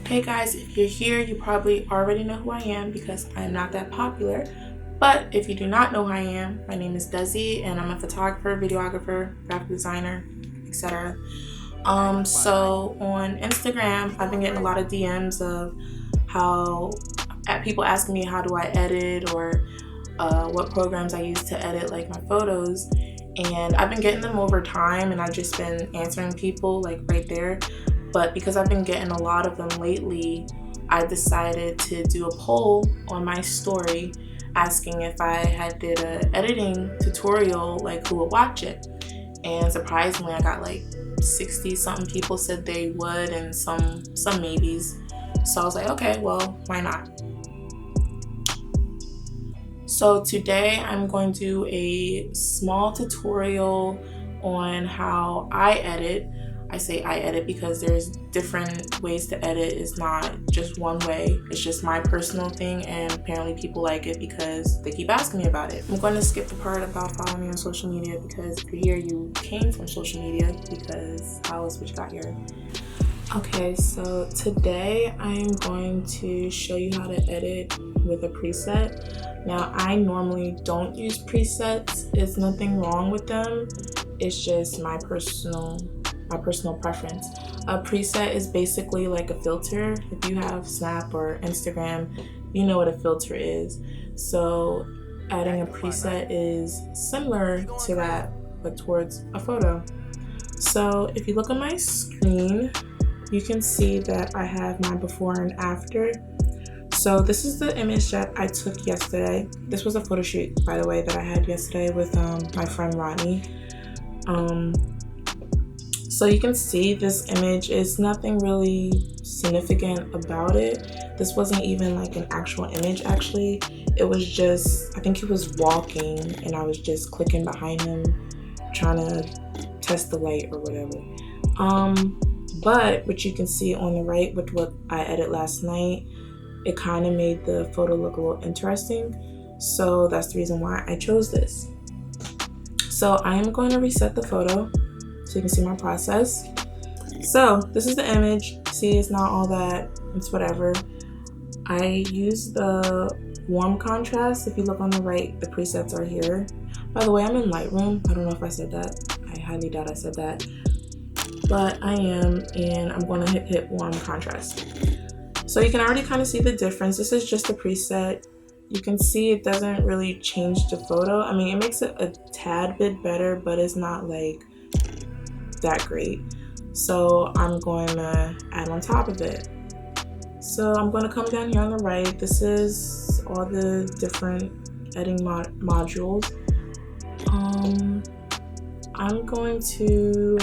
Hey guys, if you're here, you probably already know who I am because I'm not that popular. But if you do not know who I am, my name is Desi and I'm a photographer, videographer, graphic designer, etc. So on Instagram, I've been getting a lot of DMs of people asking me how do I edit or what programs I use to edit like my photos. And I've been getting them over time and I've just been answering people like right there. But because I've been getting a lot of them lately, I decided to do a poll on my story asking if I had did an editing tutorial, like who would watch it. And surprisingly, I got like 60 something people said they would and some maybes. So I was like, okay, well, why not? So today I'm going to do a small tutorial on how I edit. I say I edit because there's different ways to edit. It's not just one way. It's just my personal thing, and apparently people like it because they keep asking me about it. I'm going to skip the part about following me on social media because if you're here, you came from social media, because how else would you got here? Okay, so today I'm going to show you how to edit with a preset. Now, I normally don't use presets. There's nothing wrong with them. It's just my personal preference. A preset is basically like a filter. If you have Snap or Instagram, you know what a filter is. So adding a preset is similar to that, but towards a photo. So if you look on my screen, you can see that I have my before and after. So this is the image that I took yesterday. This was a photo shoot, by the way, that I had yesterday with my friend Rodney. So you can see this image is nothing really significant about it. This wasn't even like an actual image actually. It was just, I think he was walking and I was just clicking behind him trying to test the light or whatever. But what you can see on the right with what I edited last night, it kind of made the photo look a little interesting. So that's the reason why I chose this. So I am going to reset the photo so you can see my process. So this is the image. See, it's not all that, it's whatever. I use the warm contrast. If you look on the right, the presets are here. By the way, I'm in Lightroom. I don't know if I said that. I highly doubt I said that. But I am, and I'm going to hit warm contrast. So you can already kind of see the difference. This is just a preset. You can see it doesn't really change the photo. I mean, it makes it a tad bit better, but it's not like that great. So I'm going to add on top of it. So I'm going to come down here on the right. This is all the different editing modules. I'm going to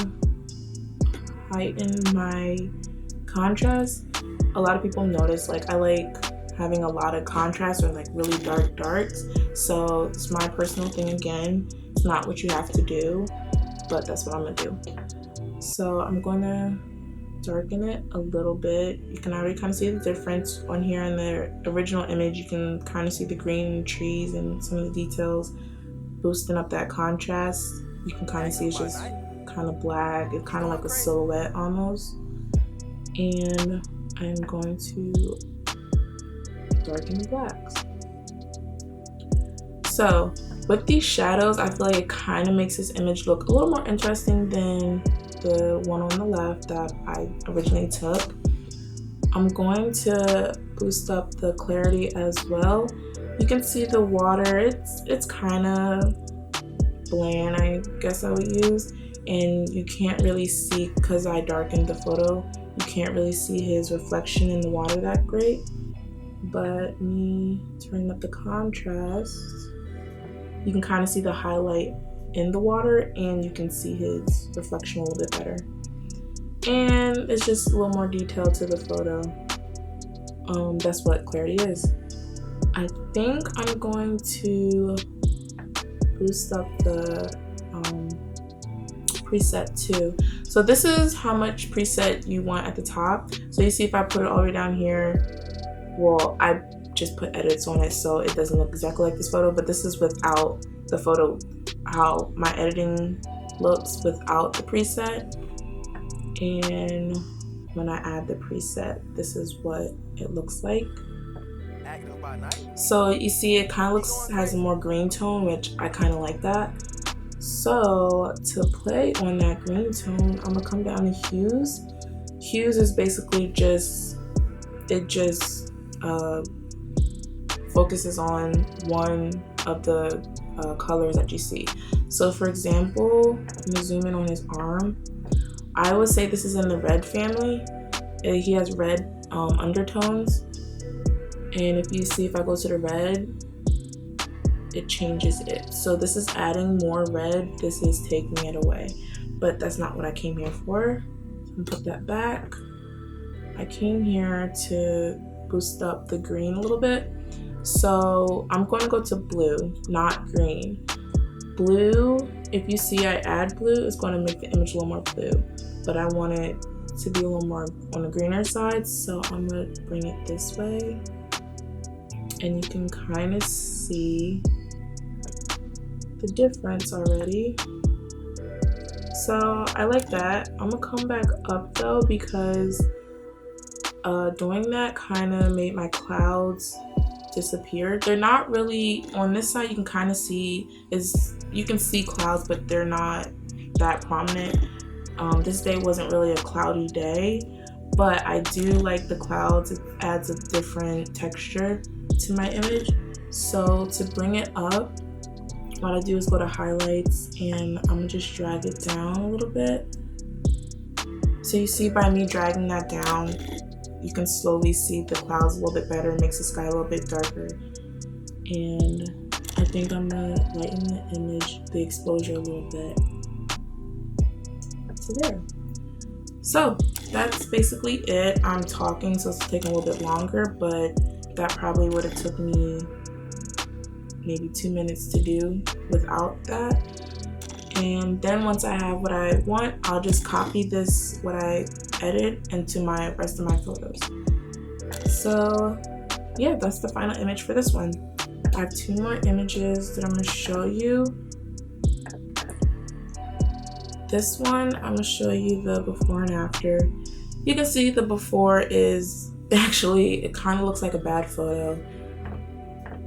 heighten my contrast. A lot of people notice like I like having a lot of contrast or like really dark darks. So it's my personal thing again. It's not what you have to do, but that's what I'm gonna do. So I'm gonna darken it a little bit. You can already kind of see the difference on here in the original image. You can kind of see the green trees and some of the details, boosting up that contrast. You can kind of see it's just kind of black. It's kind of like a silhouette almost. And I'm going to darken the blacks. So with these shadows, I feel like it kind of makes this image look a little more interesting than the one on the left that I originally took. I'm going to boost up the clarity as well. You can see the water, it's kind of bland, I guess I would use, and you can't really see, because I darkened the photo, you can't really see his reflection in the water that great. But me turning up the contrast, you can kind of see the highlight in the water and you can see his reflection a little bit better. And it's just a little more detail to the photo. That's what clarity is. I think I'm going to boost up the preset too. So this is how much preset you want at the top. So you see if I put it all the way down here, well, I just put edits on it so it doesn't look exactly like this photo, but this is without the photo, how my editing looks without the preset. And when I add the preset, this is what it looks like. So you see it kind of has a more green tone, which I kind of like that. So to play on that green tone, I'm gonna come down to hues. Hues is basically just, it just focuses on one of the colors that you see. So for example, I'm gonna zoom in on his arm. I would say this is in the red family. He has red undertones. And if you see, if I go to the red, it changes it. So this is adding more red, this is taking it away. But that's not what I came here for. So I'm gonna put that back. I came here to boost up the green a little bit. So I'm going to go to blue, not green. Blue, if you see I add blue, it's going to make the image a little more blue. But I want it to be a little more on the greener side, so I'm going to bring it this way. And you can kind of see the difference already. So I like that. I'm gonna come back up though, because doing that kind of made my clouds disappear. They're not really on this side. You can kind of see, you can see clouds, but they're not that prominent. This day wasn't really a cloudy day, but I do like the clouds. It adds a different texture to my image. So to bring it up, what I do is go to highlights and I'm gonna just drag it down a little bit. So you see by me dragging that down, you can slowly see the clouds a little bit better. It makes the sky a little bit darker. And I think I'm gonna lighten the image, the exposure a little bit. So there. So that's basically it. I'm talking, so it's taking a little bit longer, but that probably would have took me maybe 2 minutes to do without that. And then once I have what I want, I'll just copy this, what I edit, into my rest of my photos. So yeah, that's the final image for this one. I have 2 more images that I'm gonna show you. This one, I'm gonna show you the before and after. You can see the before is actually, it kind of looks like a bad photo.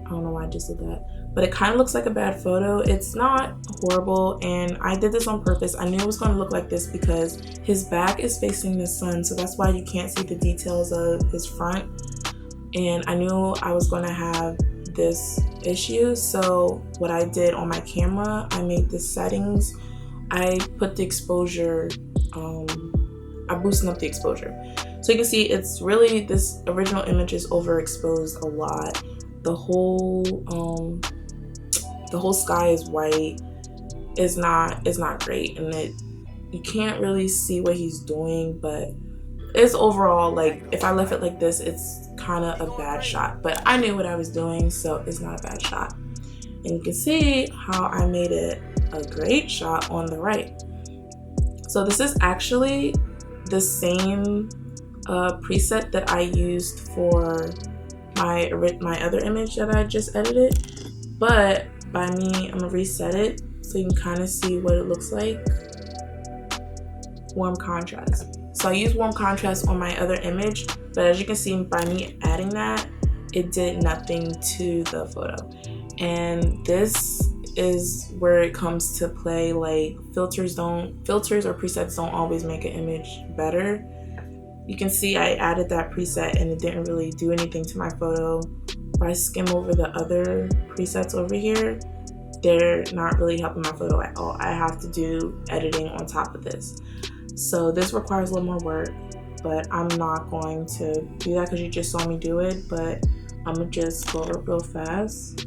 I don't know why I just did that, but it kind of looks like a bad photo. It's not horrible, and I did this on purpose. I knew it was going to look like this because his back is facing the sun, so that's why you can't see the details of his front. And I knew I was going to have this issue, so what I did on my camera, I made the settings. I put the exposure, I boosted up the exposure. So you can see it's really, this original image is overexposed a lot. The whole sky is white. It's not great, and you can't really see what he's doing, but it's overall, like, if I left it like this, it's kind of a bad shot, but I knew what I was doing, so it's not a bad shot. And you can see how I made it a great shot on the right. So this is actually the same preset that I used for my other image that I just edited, but by me, I'm gonna reset it so you can kind of see what it looks like. Warm contrast. So I used warm contrast on my other image, but as you can see by me adding that, it did nothing to the photo. And this is where it comes to play, like filters or presets don't always make an image better. You can see I added that preset and it didn't really do anything to my photo. If I skim over the other presets over here, they're not really helping my photo at all. I have to do editing on top of this. So this requires a little more work, but I'm not going to do that because you just saw me do it, but I'm gonna just go over it real fast.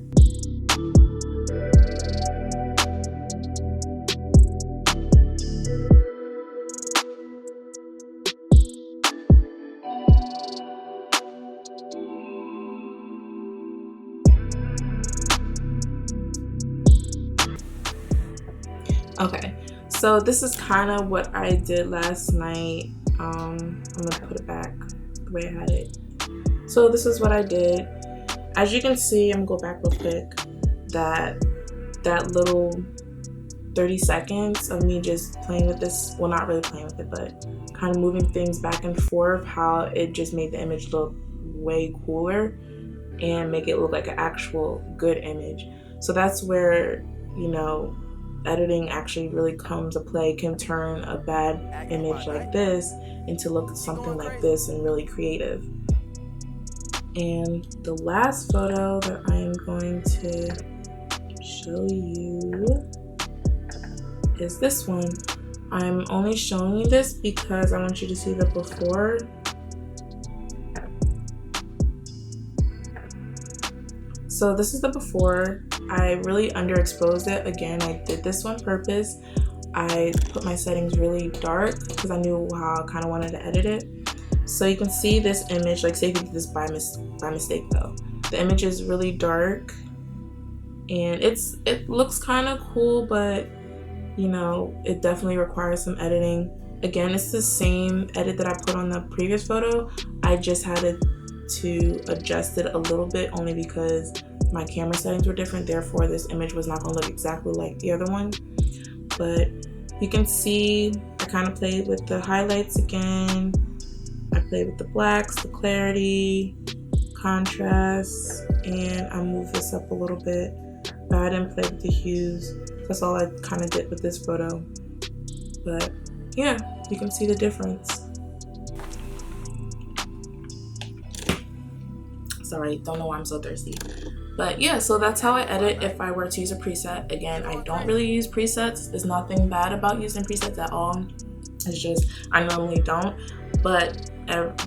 Okay, so this is kind of what I did last night. I'm gonna put it back the way I had it. So this is what I did. As you can see, I'm gonna go back real quick. That little 30 seconds of me just playing with this, well, not really playing with it, but kind of moving things back and forth, how it just made the image look way cooler and make it look like an actual good image. So that's where, you know, editing actually really comes to play. Can turn a bad image like this into look something like this and really creative. And the last photo that I am going to show you is this one. I'm only showing you this because I want you to see the before. So this is the before. I really underexposed it. Again, I did this on purpose. I put my settings really dark because I knew how I kind of wanted to edit it. So you can see this image, like say if you did this by mistake though. The image is really dark and it looks kind of cool, but you know, it definitely requires some editing. Again, it's the same edit that I put on the previous photo. I just had to adjust it a little bit only because my camera settings were different. Therefore, this image was not going to look exactly like the other one. But you can see I kind of played with the highlights again. I played with the blacks, the clarity, contrast, and I moved this up a little bit. But I didn't play with the hues. That's all I kind of did with this photo. But yeah, you can see the difference. Sorry, don't know why I'm so thirsty. But yeah, so that's how I edit if I were to use a preset. Again, I don't really use presets. There's nothing bad about using presets at all. It's just, I normally don't. But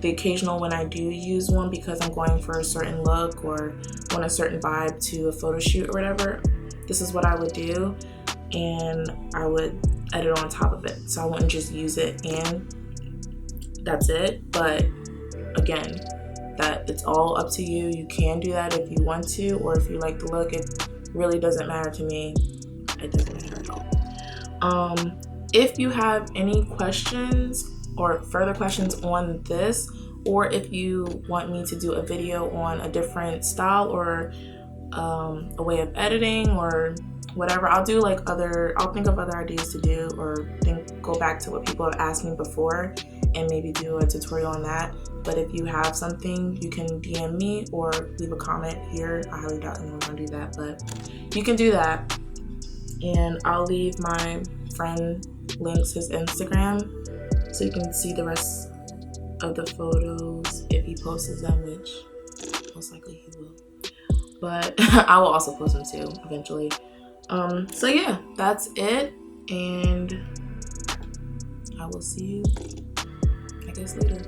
the occasional when I do use one because I'm going for a certain look or want a certain vibe to a photo shoot or whatever, this is what I would do. And I would edit on top of it. So I wouldn't just use it and that's it. But again, that it's all up to you. You can do that if you want to, or if you like the look. It really doesn't matter to me. It doesn't matter at all. If you have any questions or further questions on this, or if you want me to do a video on a different style or a way of editing or whatever, I'll think of other ideas to do, or go back to what people have asked me before and maybe do a tutorial on that. But if you have something, you can DM me or leave a comment here. I highly doubt anyone's gonna do that, but you can do that. And I'll leave my friend links his Instagram so you can see the rest of the photos if he posts them, which most likely he will. But I will also post them too eventually. So yeah, that's it, and I will see you, I guess, later.